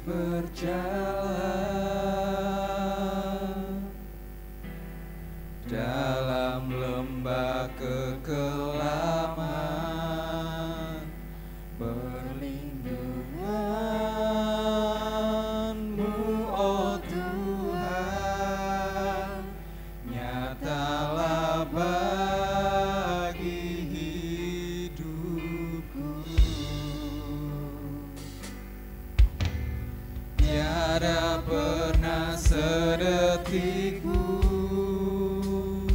berjalan dalam lembah kekelaman, perlindungan-Mu, oh Tuhan, nyatalah bagi hidupku. Tiada pernah sedetik pun,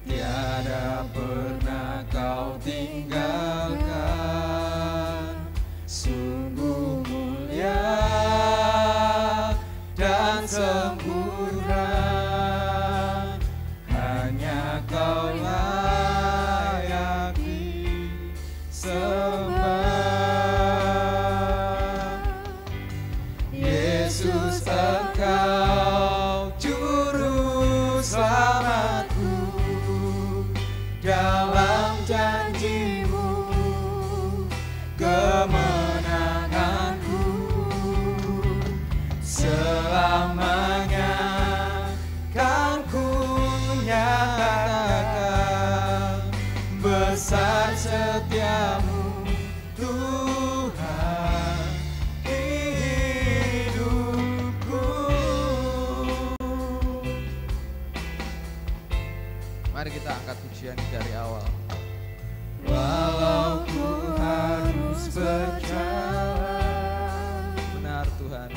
tiada pernah Kau tinggalkan. Sungguh mulia dan sempurna, hanya Kau layak disembah. Yesus, Engkau juru selamatku, dalam janji-Mu kemenanganku. Selamanya kan ku nyatakan besar setia-Mu, Tuhan, di hidupku. Mari kita angkat pujian ini dari awal. Walau ku harus berjalan, Benar Tuhan,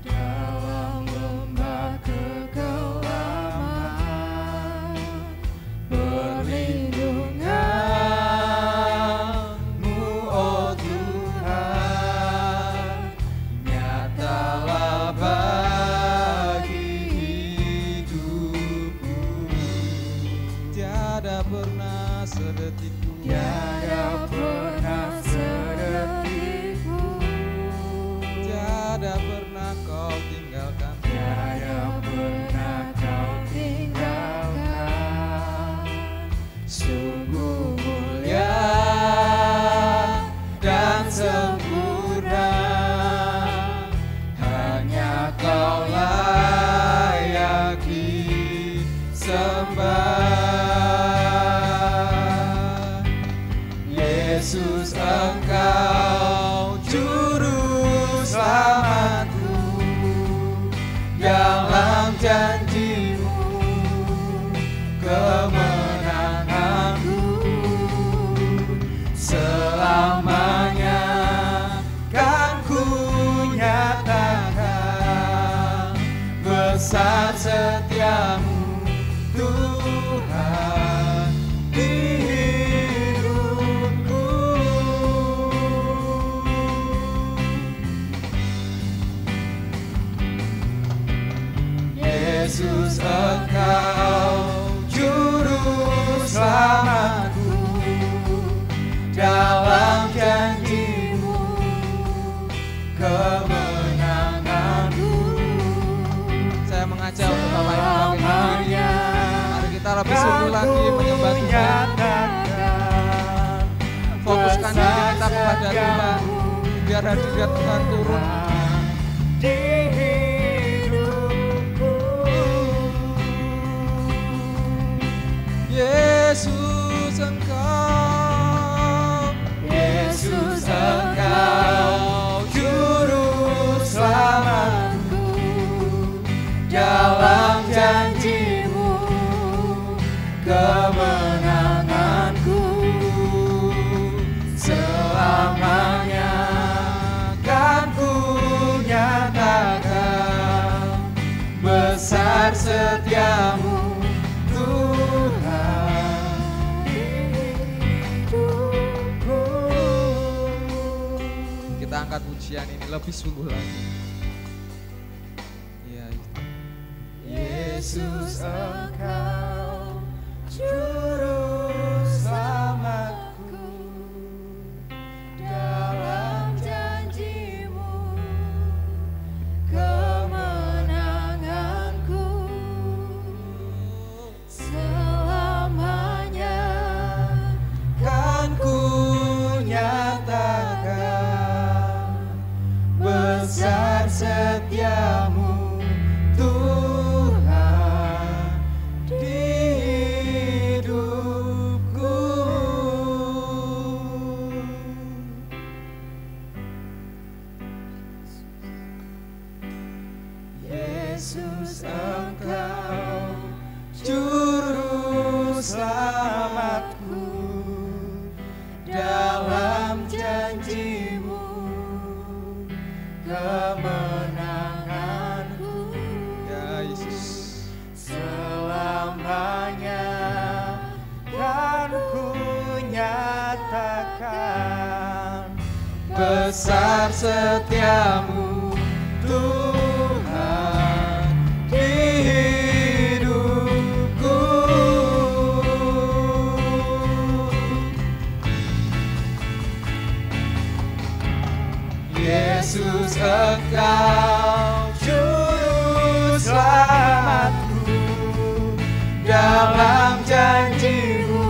dalam lembah kegelapan, perlindungan-Mu, oh Tuhan, nyatalah bagi hidupku. tiada pernah sedetik pun, Tiada pernah sedetik pun, tiada pernah Kau tinggalkan. tiada pernah Kau tinggalkan. Sungguh mulia dan sempurna, hanya Kau layak disembah. Yesus, Engkau juru selamatku, dalam janji-Mu kemenanganku. Selamanya kan ku nyatakan besar setia-Mu, Tuhan, di hidupku. Yesus, Engkau juru selamatku, dalam janji-Mu kemenanganku. Saya mengajak untuk Bapak Ibu bangkit berdiri. Mari kita lebih sungguh lagi menyembah Tuhan. Fokuskan diri kita kepada Tuhan, biar hadirat Tuhan turun. Di hidupku, Yesus, Engkau, Yesus, Engkau juru selamatku, dalam janji-Mu kemenanganku. Selamanya kan ku nyatakan besar setia-Mu, Tuhan, di hidupku. kita angkat pujian ini lebih sungguh lagi. Ya, Yesus, Engkau juru selamatku, dalam janji-Mu kemenanganku. Selamanya kan ku nyatakan besar setiamu Tuhan di hidupku. Yesus, Engkau juru selamatku, dalam janji-Mu kemenanganku. Ya Yesus, Selamanya kan ku nyatakan besar setiamu Tuhan di hidupku. Yesus, Engkau juru selamatku, dalam janji-Mu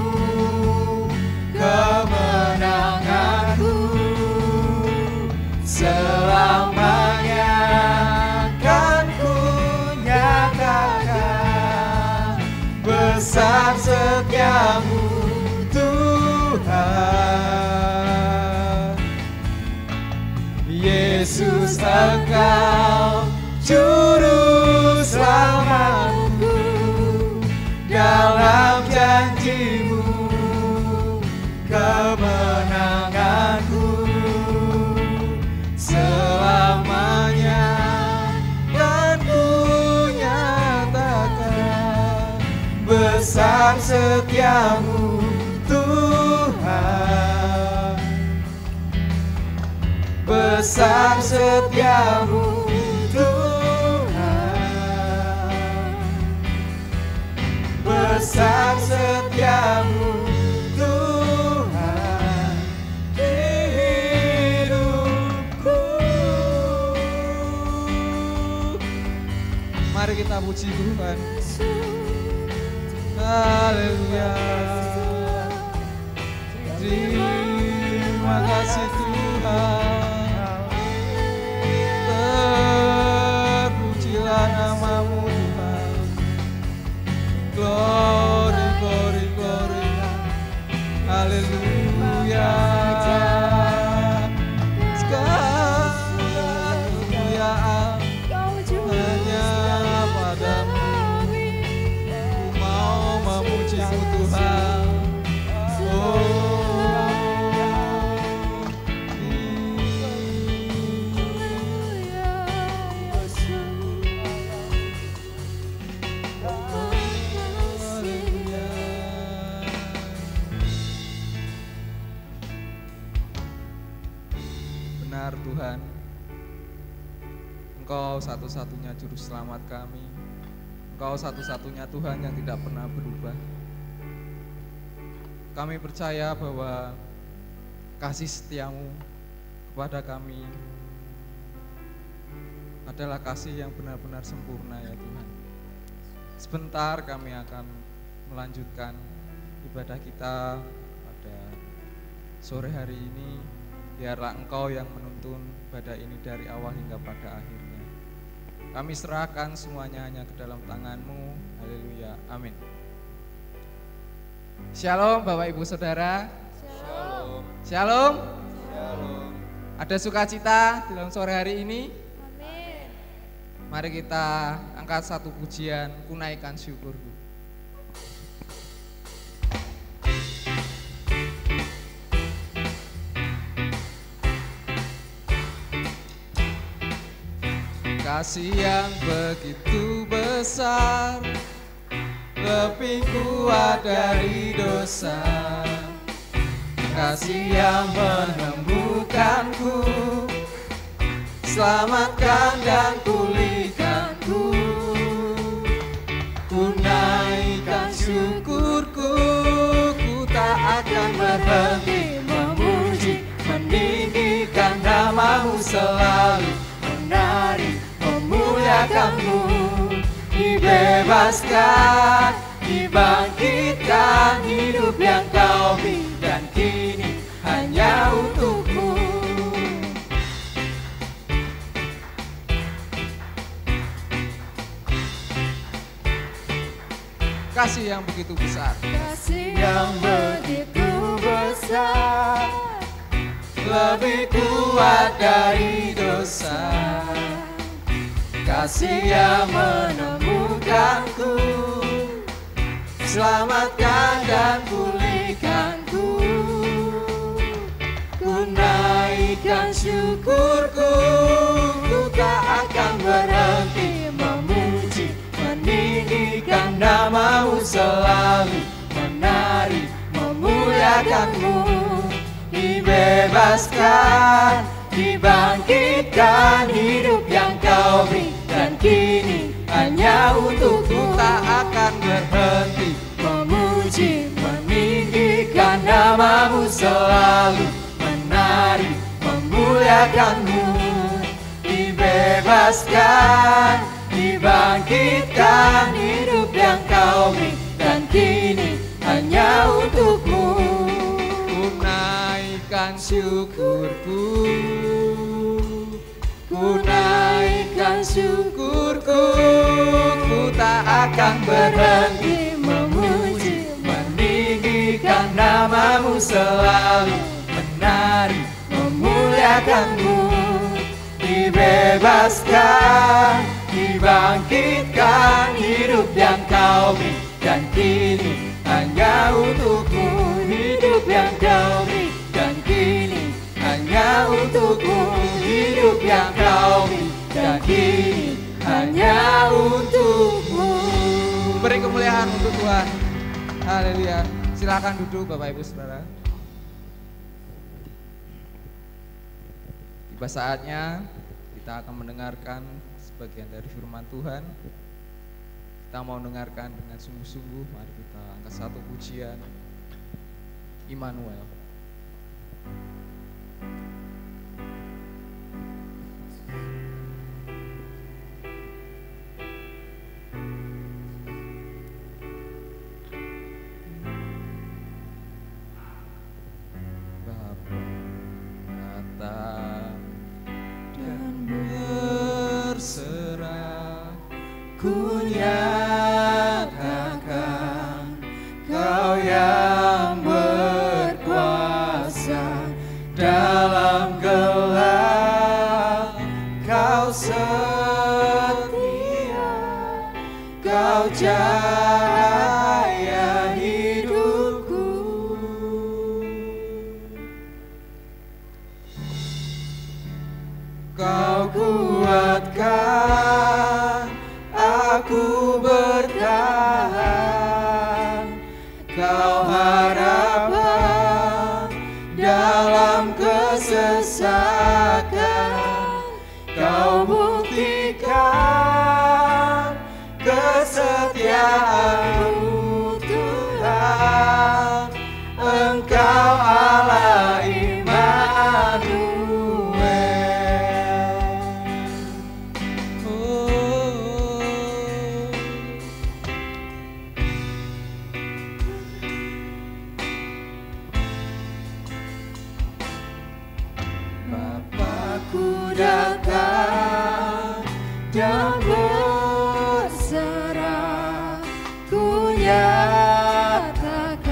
kemenanganku. Selamanya kan ku nyatakan besar setiamu Tuhan. Yesus, Engkau juru selamatku, dalam janji-Mu kemenanganku. Selamanya kan ku nyatakan besar setiamu Tuhan. Besar setiamu Tuhan. Besar setiamu Tuhan di hidupku. mari kita puji Tuhan. Haleluya. Terima kasih Tuhan. Terpujilah nama-Mu Tuhan. Glory, glory, glory. Haleluya. Segala kemuliaan hanya padamu. Ku mau memuji-Mu Tuhan. Benar Tuhan, Engkau satu-satunya juru selamat kami. Engkau satu-satunya Tuhan yang tidak pernah berubah. Kami percaya bahwa kasih setia-Mu kepada kami adalah kasih yang benar-benar sempurna ya Tuhan. Sebentar kami akan melanjutkan ibadah kita pada sore hari ini. Biarlah Engkau yang menuntun ibadah ini dari awal hingga pada akhirnya. Kami serahkan semuanya hanya ke dalam tangan-Mu. Haleluya. Amin. Shalom Bapak Ibu Saudara. Shalom. Shalom. Shalom. Ada sukacita dalam sore hari ini? Amin. Mari kita angkat satu pujian, kunaikan syukurku. Kasih yang begitu besar, lebih kuat dari dosa. Kasih yang menemukanku, selamatkan dan pulihkanku. Ku naikkan syukurku, ku tak akan berhenti memuji, meninggikan nama-Mu selalu, menari, memuliakan-Mu. Dibebaskan, dibangkitkan, hidup yang Kau beri dan kini hanya untuk-Mu. kasih yang begitu besar, kasih yang begitu besar, lebih kuat dari dosa. Kasih yang menemukanku, selamatkan dan pulihkanku. Ku naikkan syukurku, ku tak akan berhenti memuji, meninggikan namamu selalu, menari, memuliakanmu. Dibebaskan, dibangkitkan, hidup yang kau beri, dan kini hanya untukku. Tak akan berhenti memuji, meninggikan namamu selalu, menari, memuliakanmu. Dibebaskan, dibangkitkan, hidup yang kau beri, dan kini hanya untukmu. Ku naikkan syukurku, ku naikkan syukurku, ku tak akan berhenti memuji, meninggikan namamu selalu, menari, memuliakanmu. Dibebaskan, dibangkitkan, hidup yang kau beri, dan kini hanya untukmu. Hidup yang kau beri, dan kini hanya untukmu. Hidup yang kau beri, dan kini hanya untukmu. Beri kemuliaan untuk Tuhan. Haleluya. Silakan duduk Bapak Ibu Saudara. Tiba saatnya kita akan mendengarkan sebagian dari firman Tuhan. Kita mau dengarkan dengan sungguh-sungguh. Mari kita angkat satu pujian, Immanuel. Bapa datang dan berserah, ku nyatakan Kau yang berkuasa dalam gelap. Kau setia, Kau cahaya hidupku. Kau kuatkan aku bertahan. Kau harapan dalam kesesakan. Kau buktikan kesetiaan-Mu Tuhan. Engkau Allah Immanuel. Bapakku datang dan berserah, ku nyatakan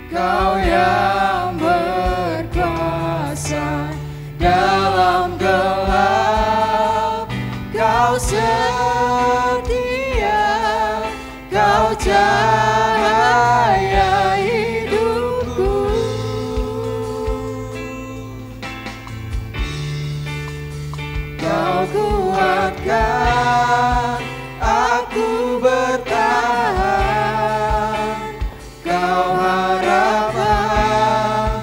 Kau yang berkuasa dalam gelap. Kau setia, Kau cahaya hidupku. Kau kuatkan aku bertahan. Kau harapan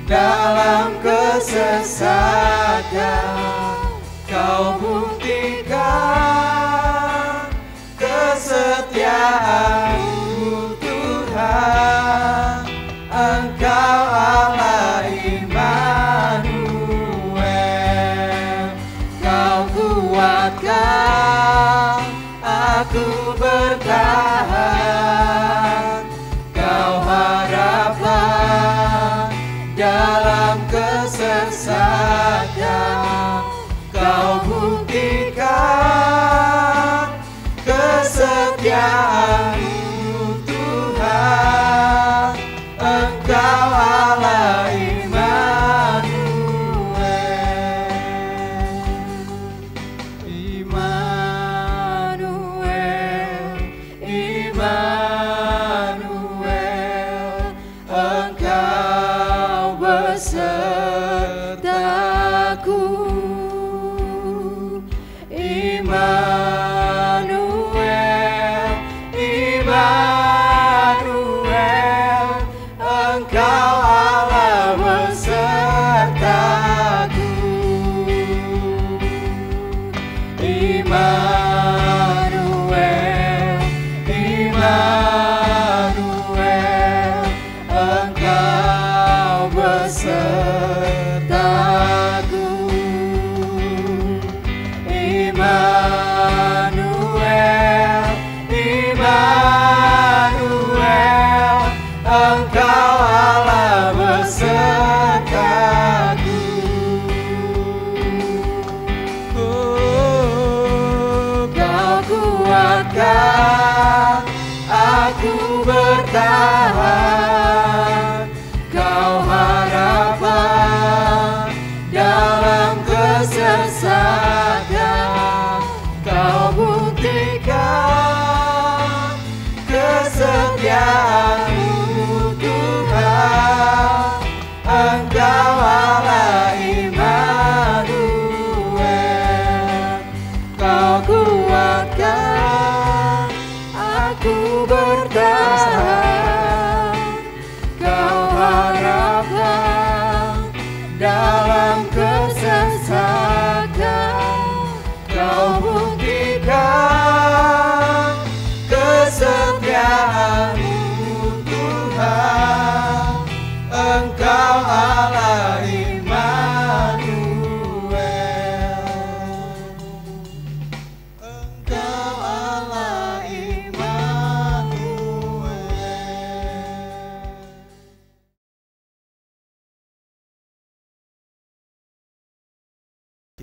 dalam kesesakan. Kau buktikan kesetiaan-Mu Tuhan. Engkau Allah Immanuel. Kau kuatkan aku bertahan. Kau harapan dalam kesesakan. Kau buktikan kesetiaan-Mu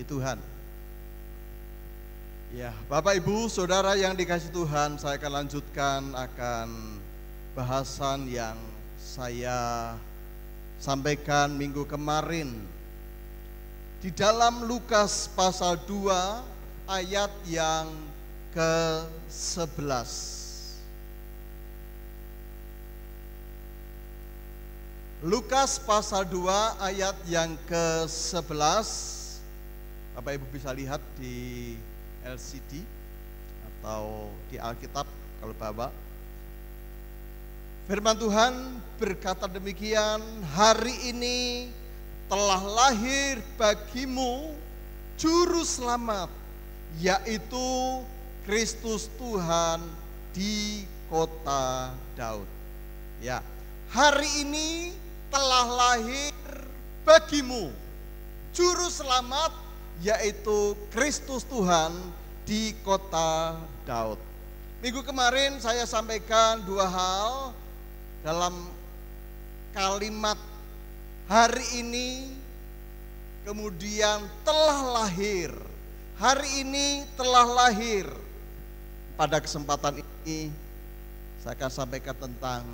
Puji Tuhan. Ya, Bapak Ibu, Saudara yang dikasihi Tuhan, saya akan lanjutkan bahasan yang saya sampaikan minggu kemarin. Di dalam Lukas pasal 2 ayat yang ke-11. Lukas pasal 2 ayat yang ke-11. Bapak Ibu bisa lihat di LCD atau di Alkitab kalau Bapak. Firman Tuhan berkata demikian, hari ini telah lahir bagimu juru selamat, yaitu Kristus Tuhan di kota Daud. Ya, hari ini telah lahir bagimu juru selamat, yaitu Kristus Tuhan di kota Daud. Minggu kemarin saya sampaikan dua hal dalam kalimat hari ini, kemudian telah lahir. Hari ini telah lahir. Pada kesempatan ini saya akan sampaikan tentang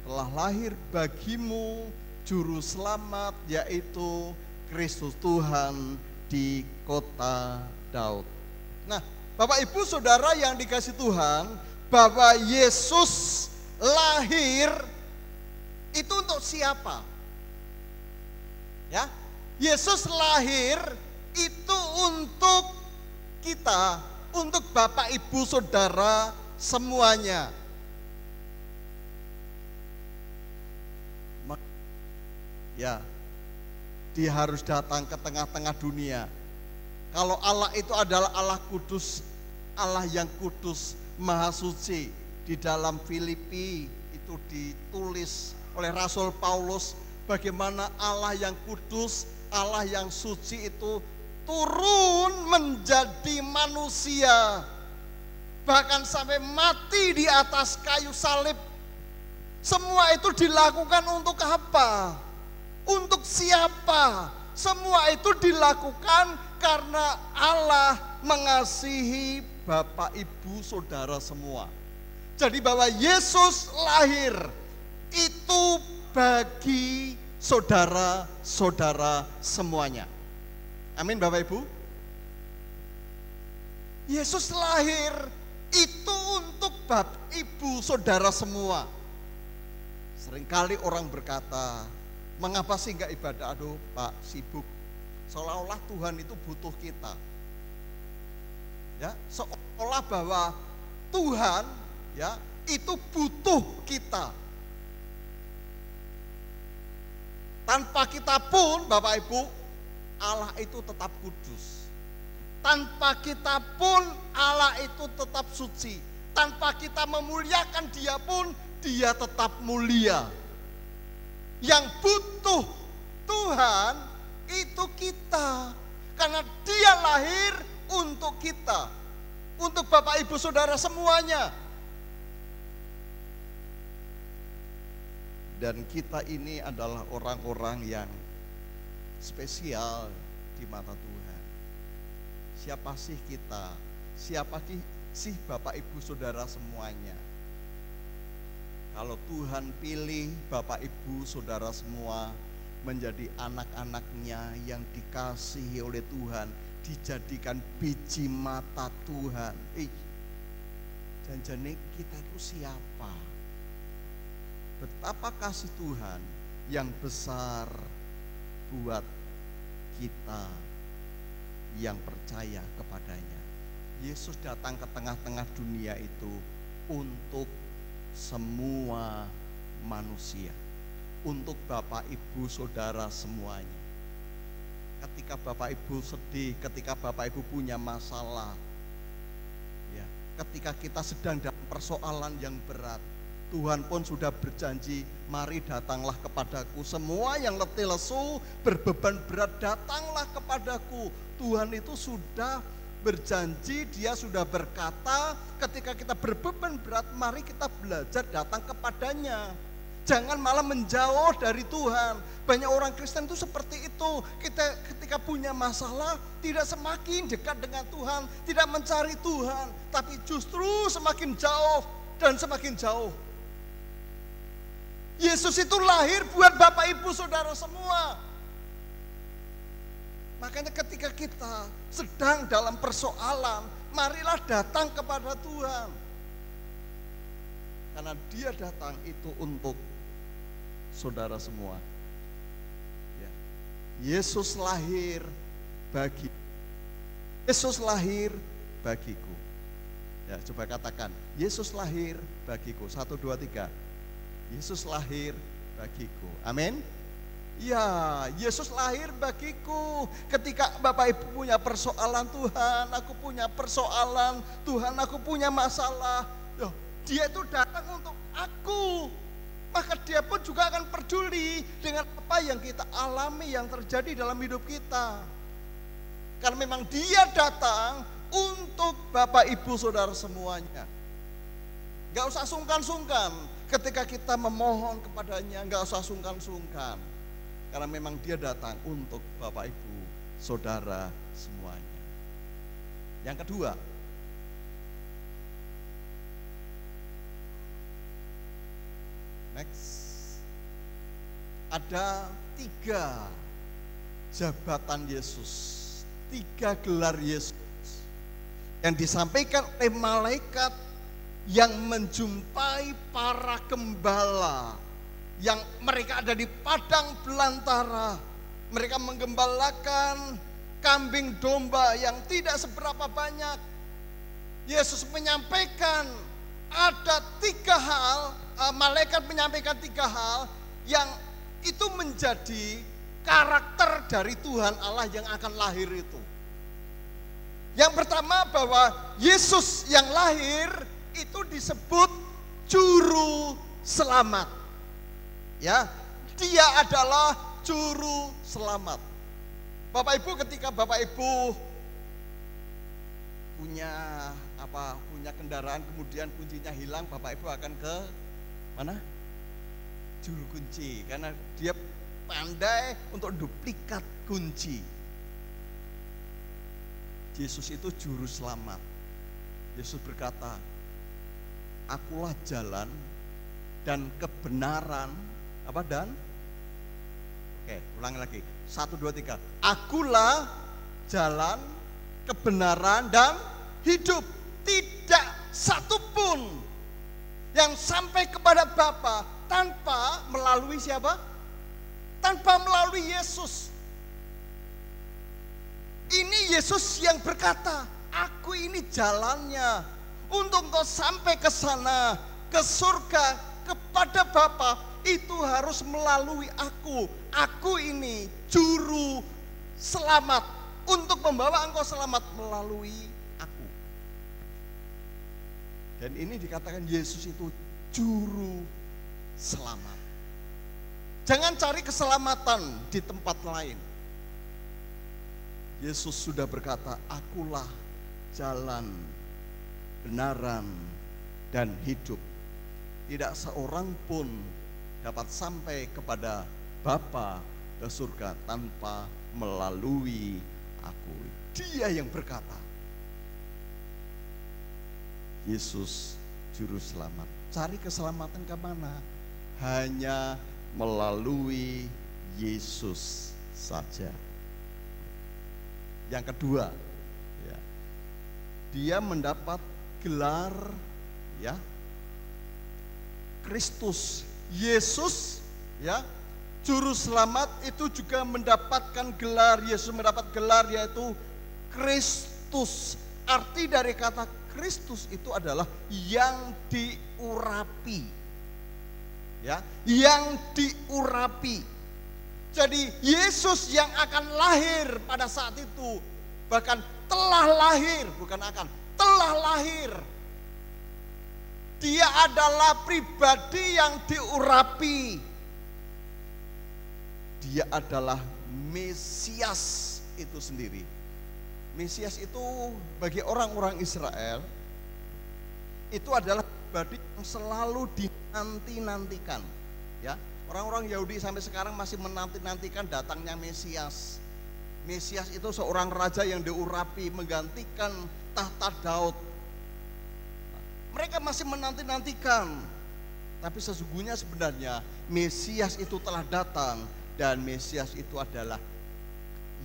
telah lahir bagimu juru selamat, yaitu Kristus Tuhan di kota Daud. Nah, Bapak Ibu Saudara yang dikasihi Tuhan, bahwa Yesus lahir itu untuk siapa? Ya, Yesus lahir itu untuk kita, untuk Bapak Ibu Saudara semuanya. Ya, dia harus datang ke tengah-tengah dunia. Kalau Allah itu adalah Allah kudus, Allah yang kudus, maha suci. Di dalam Filipi itu ditulis oleh Rasul Paulus bagaimana Allah yang kudus, Allah yang suci itu turun menjadi manusia, bahkan sampai mati di atas kayu salib. Semua itu dilakukan untuk apa? Untuk siapa? Semua itu dilakukan karena Allah mengasihi Bapak Ibu Saudara semua. Jadi bahwa Yesus lahir itu bagi saudara-saudara semuanya. Amin Bapak Ibu. Yesus lahir itu untuk Bapak Ibu Saudara semua. Seringkali orang berkata, mengapa sih enggak ibadah? Aduh Pak, sibuk. Seolah-olah Tuhan itu butuh kita. Ya, seolah bahwa Tuhan ya itu butuh kita. Tanpa kita pun Bapak Ibu, Allah itu tetap kudus. Tanpa kita pun Allah itu tetap suci. Tanpa kita memuliakan Dia pun Dia tetap mulia. Yang butuh Tuhan itu kita, karena Dia lahir untuk kita, untuk Bapak Ibu Saudara semuanya. Dan kita ini adalah orang-orang yang spesial di mata Tuhan. Siapa sih kita? Siapa sih Bapak Ibu Saudara semuanya? Kalau Tuhan pilih Bapak Ibu Saudara semua menjadi anak-anaknya yang dikasihi oleh Tuhan, dijadikan biji mata Tuhan. Janjane kita itu siapa? Betapa kasih Tuhan yang besar buat kita yang percaya kepadanya. Yesus datang ke tengah-tengah dunia itu untuk semua manusia, untuk Bapak Ibu Saudara semuanya. Ketika Bapak Ibu sedih, ketika Bapak Ibu punya masalah, ya, ketika kita sedang dalam persoalan yang berat, Tuhan pun sudah berjanji, mari datanglah kepadaku, semua yang letih lesu berbeban berat, datanglah kepadaku. Tuhan itu sudah berjanji, Dia sudah berkata, ketika kita berbeban berat, mari kita belajar datang kepadanya. Jangan malah menjauh dari Tuhan. Banyak orang Kristen itu seperti itu. Kita ketika punya masalah tidak semakin dekat dengan Tuhan, tidak mencari Tuhan, tapi justru semakin jauh dan semakin jauh. Yesus itu lahir buat Bapak Ibu Saudara semua. Makanya ketika kita sedang dalam persoalan, marilah datang kepada Tuhan. Karena Dia datang itu untuk saudara semua. Ya. Yesus lahir bagi. Yesus lahir bagiku. Ya, coba katakan, Yesus lahir bagiku. 1, 2, 3. Yesus lahir bagiku. Amin. Ya, Yesus lahir bagiku. Ketika Bapak Ibu punya persoalan, Tuhan, aku punya persoalan, Tuhan, aku punya masalah. Loh, Dia itu datang untuk aku. Maka Dia pun juga akan peduli dengan apa yang kita alami, yang terjadi dalam hidup kita. Karena memang Dia datang untuk Bapak Ibu Saudara semuanya. Gak usah sungkan-sungkan ketika kita memohon kepadanya, gak usah sungkan-sungkan. Karena memang Dia datang untuk Bapak Ibu Saudara semuanya. Yang kedua, next, ada 3 jabatan Yesus, 3 gelar Yesus yang disampaikan oleh malaikat yang menjumpai para gembala yang mereka ada di padang belantara. Mereka menggembalakan kambing domba yang tidak seberapa banyak. Yesus menyampaikan ada 3 hal, malaikat menyampaikan 3 hal yang itu menjadi karakter dari Tuhan Allah yang akan lahir itu. Yang pertama, bahwa Yesus yang lahir itu disebut juru selamat. Ya, Dia adalah juru selamat. Bapak Ibu, ketika Bapak Ibu punya kendaraan, kemudian kuncinya hilang, Bapak Ibu akan ke mana? Juru kunci, karena dia pandai untuk duplikat kunci. Yesus itu juru selamat. Yesus berkata, akulah jalan dan kebenaran, ulangi lagi, 1, 2, 3. Akulah jalan, kebenaran, dan hidup. Tidak satupun yang sampai kepada Bapa tanpa melalui siapa? Tanpa melalui Yesus. Ini Yesus yang berkata, aku ini jalannya. Untuk engkau sampai ke sana, ke surga, kepada Bapa, itu harus melalui aku. Aku ini juru selamat untuk membawa engkau selamat melalui aku. Dan ini dikatakan Yesus itu juru selamat. Jangan cari keselamatan di tempat lain. Yesus sudah berkata, akulah jalan, kebenaran, dan hidup. Tidak seorang pun dapat sampai kepada Bapa ke surga tanpa melalui aku. Dia yang berkata. Yesus juru selamat. Cari keselamatan ke mana? Hanya melalui Yesus saja. Yang kedua, ya, dia mendapat gelar, ya, Kristus. Yesus, ya, juru selamat itu juga mendapatkan gelar. Yesus mendapat gelar yaitu Kristus. Arti dari kata Kristus itu adalah yang diurapi, ya, yang diurapi. Jadi Yesus yang akan lahir pada saat itu, bahkan telah lahir, bukan akan, telah lahir. Dia adalah pribadi yang diurapi. Dia adalah Mesias itu sendiri. Mesias itu bagi orang-orang Israel itu adalah pribadi yang selalu dinanti-nantikan. Ya, orang-orang Yahudi sampai sekarang masih menanti-nantikan datangnya Mesias. Mesias itu seorang raja yang diurapi menggantikan tahta Daud. Mereka masih menanti-nantikan. Tapi sesungguhnya sebenarnya Mesias itu telah datang, dan Mesias itu adalah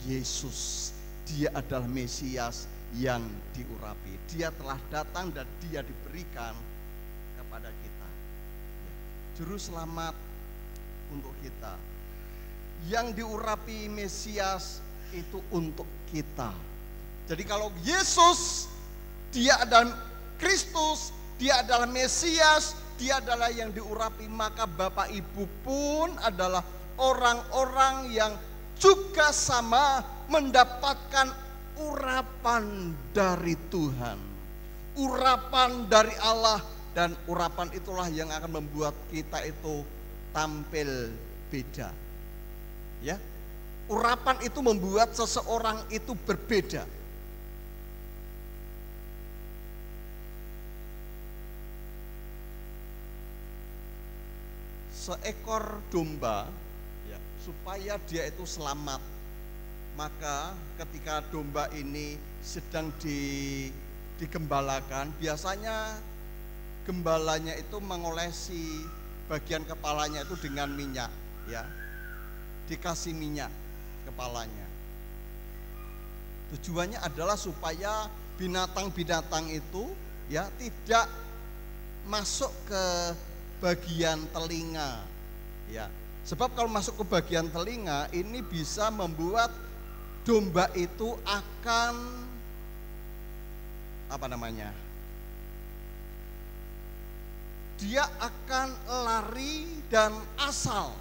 Yesus. Dia adalah Mesias yang diurapi. Dia telah datang dan dia diberikan kepada kita. Juru selamat untuk kita. Yang diurapi Mesias itu untuk kita. Jadi kalau Yesus, dia adalah Kristus, dia adalah Mesias, dia adalah yang diurapi, maka Bapak Ibu pun adalah orang-orang yang juga sama mendapatkan urapan dari Tuhan, urapan dari Allah, dan urapan itulah yang akan membuat kita itu tampil beda. Ya, urapan itu membuat seseorang itu berbeda. Seekor domba, ya, supaya dia itu selamat, maka ketika domba ini sedang digembalakan, biasanya gembalanya itu mengolesi bagian kepalanya itu dengan minyak, ya, dikasih minyak kepalanya. Tujuannya adalah supaya binatang-binatang itu, ya, tidak masuk ke bagian telinga, ya. Sebab kalau masuk ke bagian telinga ini bisa membuat domba itu akan dia akan lari dan asal,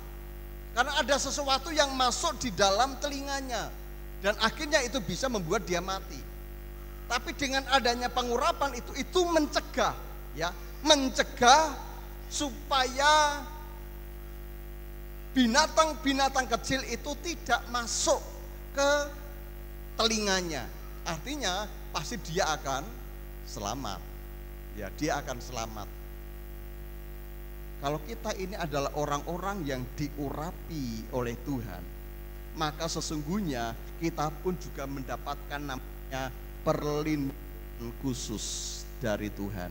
karena ada sesuatu yang masuk di dalam telinganya, dan akhirnya itu bisa membuat dia mati. Tapi dengan adanya pengurapan itu mencegah, ya, mencegah supaya binatang-binatang kecil itu tidak masuk ke telinganya. Artinya pasti dia akan selamat. Ya, dia akan selamat. Kalau kita ini adalah orang-orang yang diurapi oleh Tuhan, maka sesungguhnya kita pun juga mendapatkan namanya perlindungan khusus dari Tuhan.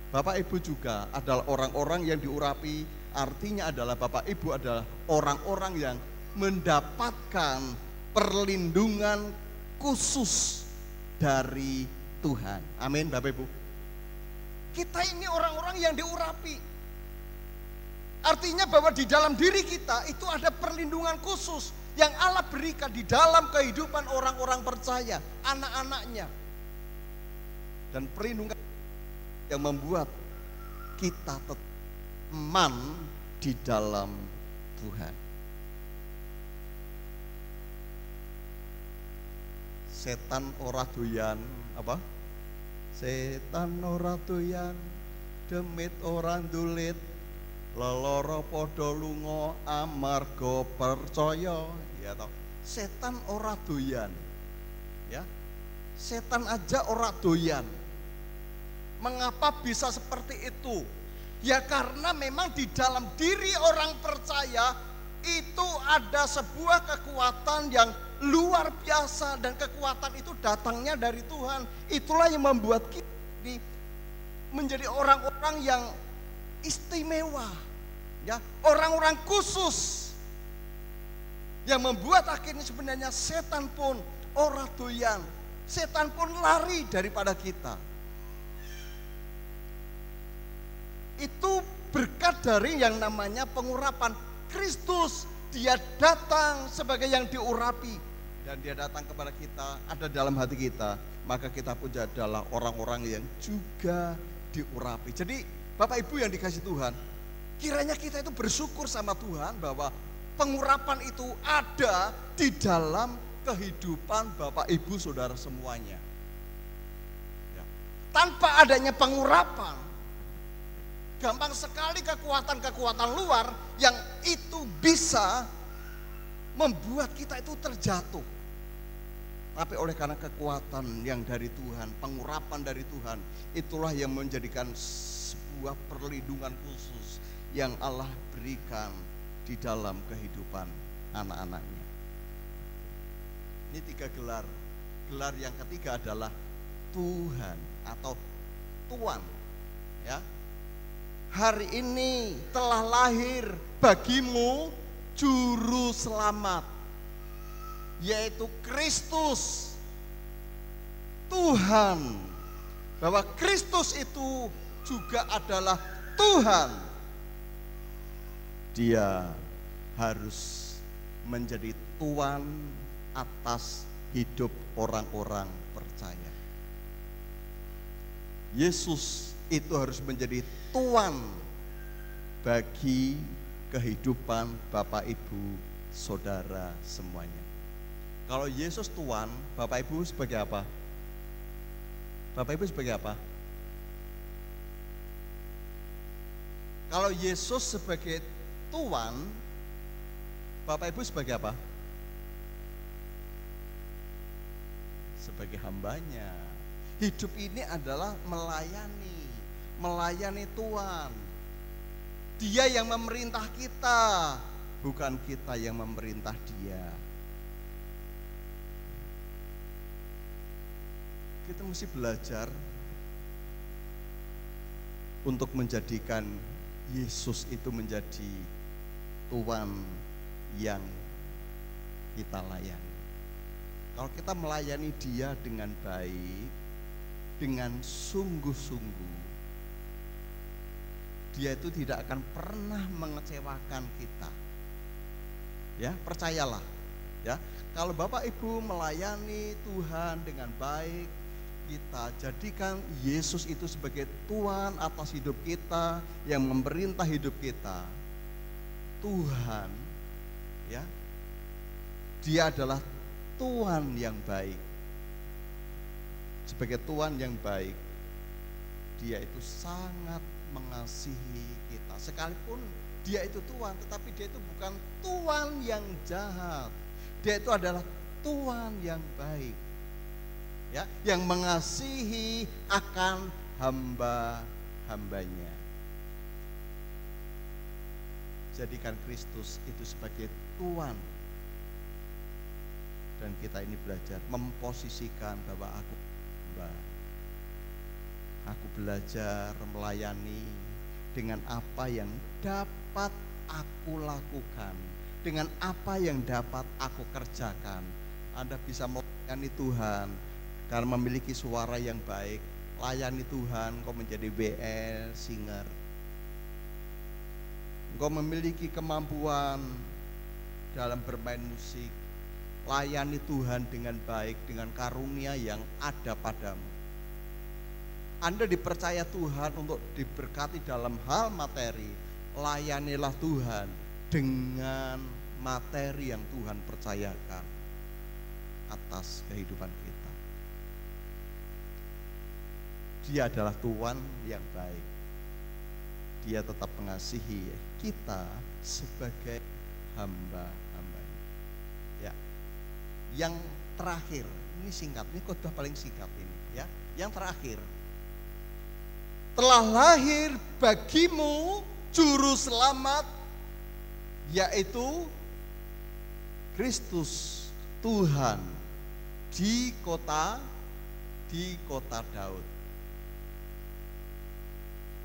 Bapak Ibu juga adalah orang-orang yang diurapi, artinya adalah Bapak Ibu adalah orang-orang yang mendapatkan perlindungan khusus dari Tuhan. Amin, Bapak Ibu. Kita ini orang-orang yang diurapi. Artinya bahwa di dalam diri kita itu ada perlindungan khusus yang Allah berikan di dalam kehidupan orang-orang percaya, anak-anaknya. Dan perlindungan yang membuat kita tetap aman di dalam Tuhan. Setan ora doyan apa? Setan ora doyan demit ora ndulit, leloro padha lunga amarga percaya, ya toh. Setan ora doyan. Ya. Setan aja ora doyan. Mengapa bisa seperti itu? Ya karena memang di dalam diri orang percaya itu ada sebuah kekuatan yang luar biasa, dan kekuatan itu datangnya dari Tuhan. Itulah yang membuat kita menjadi orang-orang yang istimewa, ya, orang-orang khusus, yang membuat akhirnya sebenarnya setan pun ora doyan, setan pun lari daripada kita. Itu berkat dari yang namanya pengurapan. Kristus, dia datang sebagai yang diurapi, dan dia datang kepada kita, ada dalam hati kita, maka kita pun adalah orang-orang yang juga diurapi. Jadi Bapak Ibu yang dikasih Tuhan, kiranya kita itu bersyukur sama Tuhan bahwa pengurapan itu ada di dalam kehidupan Bapak Ibu Saudara semuanya, ya. Tanpa adanya pengurapan, gampang sekali kekuatan-kekuatan luar yang itu bisa membuat kita itu terjatuh. Tapi oleh karena kekuatan yang dari Tuhan, pengurapan dari Tuhan, itulah yang menjadikan sebuah perlindungan khusus yang Allah berikan di dalam kehidupan anak-anaknya. Ini 3 gelar. Gelar yang ketiga adalah Tuhan atau Tuan. Ya. Hari ini telah lahir bagimu juru selamat, yaitu Kristus. Tuhan, bahwa Kristus itu juga adalah Tuhan. Dia harus menjadi Tuan atas hidup orang-orang percaya. Yesus itu harus menjadi Tuan bagi kehidupan Bapak Ibu Saudara semuanya. Kalau Yesus Tuan, Bapak Ibu sebagai apa? Bapak Ibu sebagai apa? Kalau Yesus sebagai Tuan, Bapak Ibu sebagai apa? Sebagai hambanya. Hidup ini adalah melayani Tuhan. Dia yang memerintah kita, bukan kita yang memerintah Dia. Kita mesti belajar untuk menjadikan Yesus itu menjadi Tuan yang kita layani. Kalau kita melayani Dia dengan baik, dengan sungguh-sungguh, Dia itu tidak akan pernah mengecewakan kita. Ya, percayalah. Ya, kalau Bapak Ibu melayani Tuhan dengan baik, kita jadikan Yesus itu sebagai Tuhan atas hidup kita, yang memerintah hidup kita. Tuhan, ya, Dia adalah Tuhan yang baik. Sebagai Tuhan yang baik, Dia itu sangat mengasihi kita. Sekalipun Dia itu Tuhan, tetapi Dia itu bukan Tuhan yang jahat. Dia itu adalah Tuhan yang baik, ya, yang mengasihi akan hamba-hambanya. Jadikan Kristus itu sebagai Tuhan. Dan kita ini belajar memposisikan bahwa aku hamba. Aku belajar melayani dengan apa yang dapat aku lakukan, dengan apa yang dapat aku kerjakan. Anda bisa melayani Tuhan karena memiliki suara yang baik. Layani Tuhan, kau menjadi WL singer. Engkau memiliki kemampuan dalam bermain musik. Layani Tuhan dengan baik, dengan karunia yang ada padamu. Anda dipercaya Tuhan untuk diberkati dalam hal materi. Layanilah Tuhan dengan materi yang Tuhan percayakan atas kehidupan kita. Dia adalah Tuhan yang baik. Dia tetap mengasihi kita sebagai hamba-hambanya. Ya. Yang terakhir, ini singkat, ini khotbah paling singkat ini, ya. Yang terakhir, telah lahir bagimu juru selamat, yaitu Kristus Tuhan di kota Daud.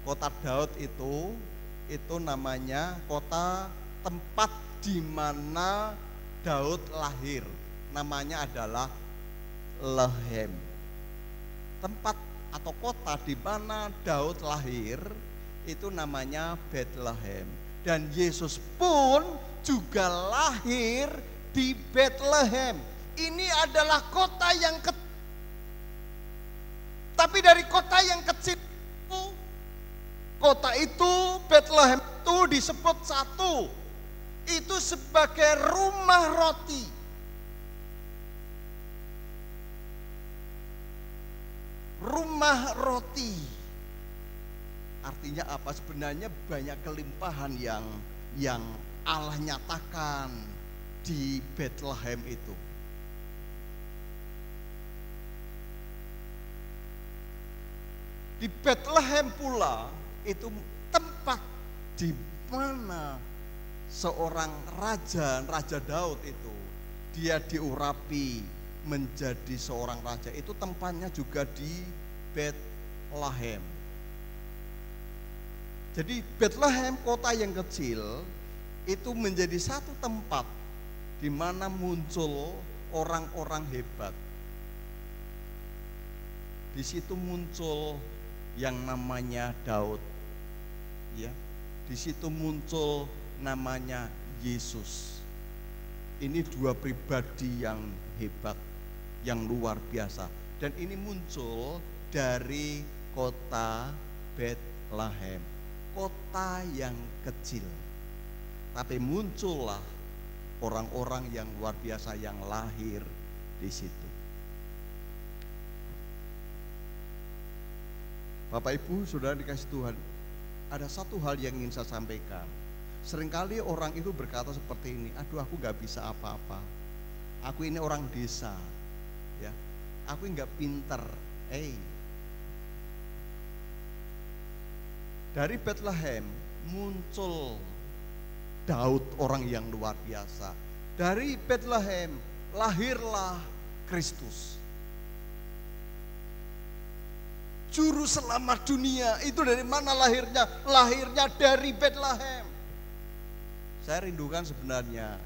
Kota Daud itu namanya kota tempat di mana Daud lahir. Namanya adalah Lehem. Tempat atau kota di mana Daud lahir itu namanya Bethlehem. Dan Yesus pun juga lahir di Bethlehem. Ini adalah kota yang kecil. Tapi dari kota yang kecil itu, kota itu, Bethlehem itu disebut satu. Itu sebagai rumah roti. Rumah roti. Artinya apa? Sebenarnya banyak kelimpahan yang Allah nyatakan di Bethlehem itu. Di Bethlehem pula itu tempat di mana seorang raja Daud itu dia diurapi menjadi seorang raja, itu tempatnya juga di Betlehem. Jadi Betlehem, kota yang kecil, itu menjadi satu tempat di mana muncul orang-orang hebat. Di situ muncul yang namanya Daud, ya. Di situ muncul namanya Yesus. Ini dua pribadi yang hebat, yang luar biasa. Dan ini muncul dari kota Betlehem, kota yang kecil. Tapi muncullah orang-orang yang luar biasa yang lahir di situ. Bapak Ibu, Saudara dikasih Tuhan, ada satu hal yang ingin saya sampaikan. Seringkali orang itu berkata seperti ini, aduh aku gak bisa apa-apa, aku ini orang desa, ya, aku nggak pinter. Dari Betlehem muncul Daud, orang yang luar biasa. Dari Betlehem lahirlah Kristus, Juru Selamat dunia. Itu dari mana lahirnya? Lahirnya dari Betlehem. Saya rindukan sebenarnya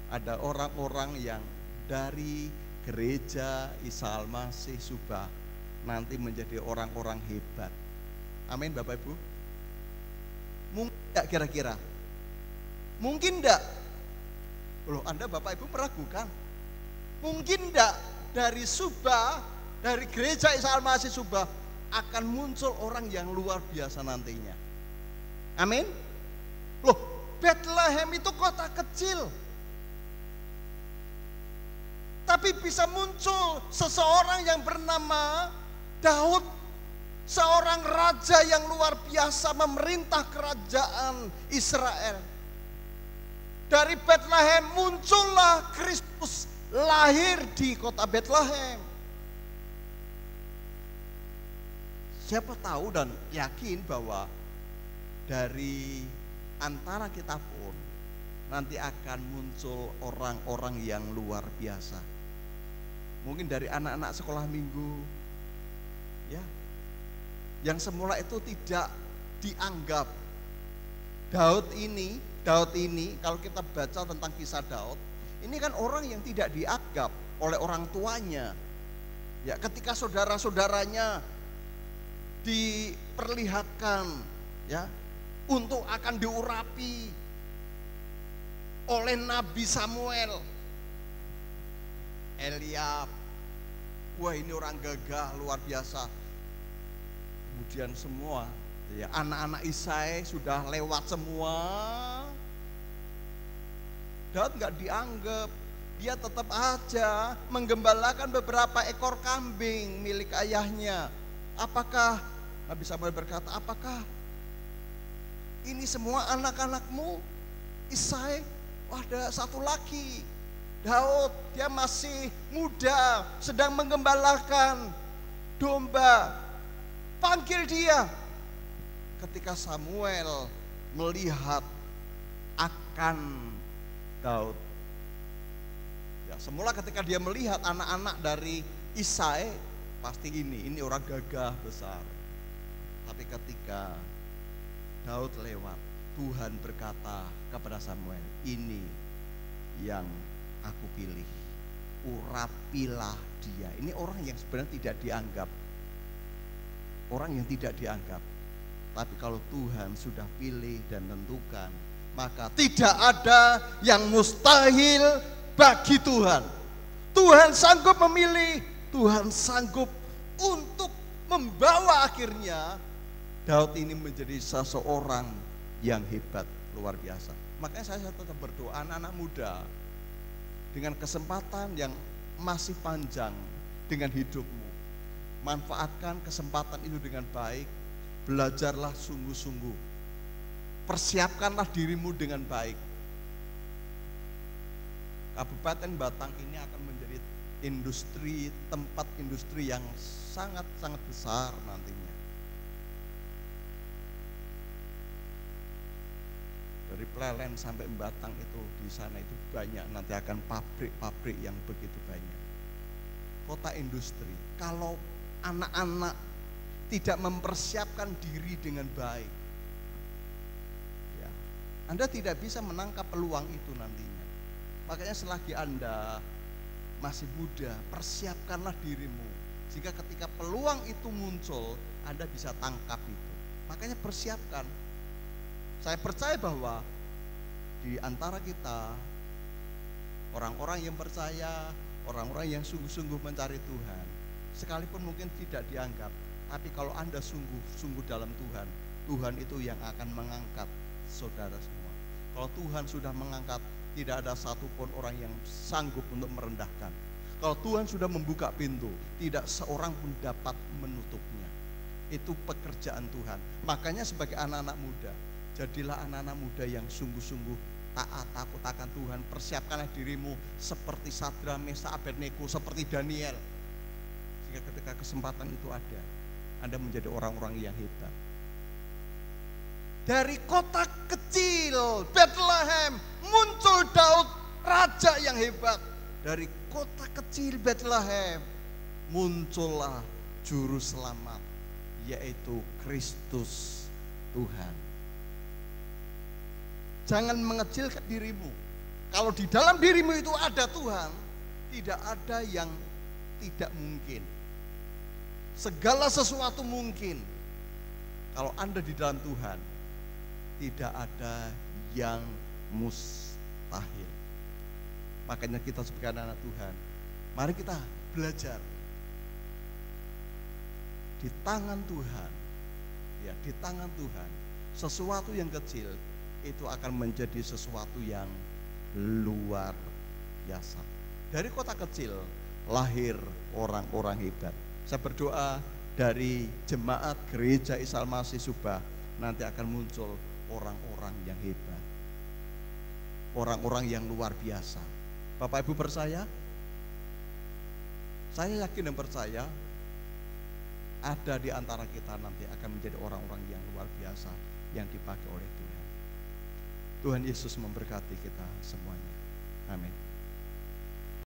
ada orang-orang yang dari gereja Isa Al-Masih Subah nanti menjadi orang-orang hebat. Amin Bapak Ibu. Mungkin enggak kira-kira? Mungkin enggak? Loh, Anda Bapak Ibu meragukan. Mungkin enggak dari Subah, dari gereja Isa Al-Masih Subah akan muncul orang yang luar biasa nantinya. Amin. Loh, Betlehem itu kota kecil, tapi bisa muncul seseorang yang bernama Daud, seorang raja yang luar biasa memerintah kerajaan Israel. Dari Betlehem muncullah Kristus, lahir di kota Betlehem. Siapa tahu dan yakin bahwa dari antara kita pun nanti akan muncul orang-orang yang luar biasa. Mungkin dari anak-anak sekolah minggu, ya, yang semula itu tidak dianggap. Daud ini kalau kita baca tentang kisah Daud, ini kan orang yang tidak dianggap oleh orang tuanya. Ya, ketika saudara-saudaranya diperlihatkan, ya, untuk akan diurapi oleh Nabi Samuel, Eliab, wah ini orang gagah luar biasa. Kemudian semua, ya, anak-anak Isai sudah lewat semua. Daud nggak dianggap, dia tetap aja menggembalakan beberapa ekor kambing milik ayahnya. Apakah Nabi Samuel berkata, apakah ini semua anak-anakmu? Isai, wah ada satu lagi, Daud, dia masih muda, sedang menggembalakan domba. Panggil dia. Ketika Samuel melihat akan Daud, ya, semula ketika dia melihat anak-anak dari Isai, pasti ini orang gagah besar. Tapi ketika Daud lewat, Tuhan berkata kepada Samuel, ini yang aku pilih, urapilah dia. Ini orang yang sebenarnya tidak dianggap, orang yang tidak dianggap. Tapi kalau Tuhan sudah pilih dan tentukan, maka tidak ada yang mustahil bagi Tuhan. Tuhan sanggup memilih, Tuhan sanggup untuk membawa akhirnya Daud ini menjadi seseorang yang hebat, luar biasa. Makanya saya tetap berdoa, anak-anak muda, dengan kesempatan yang masih panjang dengan hidupmu, manfaatkan kesempatan itu dengan baik. Belajarlah sungguh-sungguh, persiapkanlah dirimu dengan baik. Kabupaten Batang ini akan menjadi industri, tempat industri yang sangat-sangat besar nantinya. Dari Plelen sampai Batang itu di sana itu banyak, nanti akan pabrik-pabrik yang begitu banyak. Kota industri. Kalau anak-anak tidak mempersiapkan diri dengan baik, ya, Anda tidak bisa menangkap peluang itu nantinya. Makanya selagi Anda masih muda, persiapkanlah dirimu, sehingga ketika peluang itu muncul, Anda bisa tangkap itu. Makanya persiapkan. Saya percaya bahwa di antara kita, orang-orang yang percaya, orang-orang yang sungguh-sungguh mencari Tuhan, sekalipun mungkin tidak dianggap, tapi kalau Anda sungguh-sungguh dalam Tuhan, Tuhan itu yang akan mengangkat saudara semua. Kalau Tuhan sudah mengangkat, tidak ada satupun orang yang sanggup untuk merendahkan. Kalau Tuhan sudah membuka pintu, tidak seorang pun dapat menutupnya. Itu pekerjaan Tuhan. Makanya sebagai anak-anak muda, jadilah anak-anak muda yang sungguh-sungguh taat, takut akan Tuhan. Persiapkanlah dirimu seperti Sadra, Mesa, Abednego, seperti Daniel. Sehingga ketika kesempatan itu ada, Anda menjadi orang-orang yang hebat. Dari kota kecil Bethlehem muncul Daud, raja yang hebat. Dari kota kecil Bethlehem muncullah juru selamat, yaitu Kristus Tuhan. Jangan mengecilkan dirimu. Kalau di dalam dirimu itu ada Tuhan, tidak ada yang tidak mungkin. Segala sesuatu mungkin. Kalau Anda di dalam Tuhan, tidak ada yang mustahil. Makanya kita sebagai anak Tuhan, mari kita belajar. Di tangan Tuhan, ya, di tangan Tuhan, sesuatu yang kecil itu akan menjadi sesuatu yang luar biasa. Dari kota kecil lahir orang-orang hebat. Saya berdoa dari jemaat gereja Isa Al-Masih Subah nanti akan muncul orang-orang yang hebat, orang-orang yang luar biasa. Bapak Ibu percaya? Saya yakin dan percaya ada di antara kita nanti akan menjadi orang-orang yang luar biasa yang dipakai oleh Tuhan. Tuhan Yesus memberkati kita semuanya. Amin.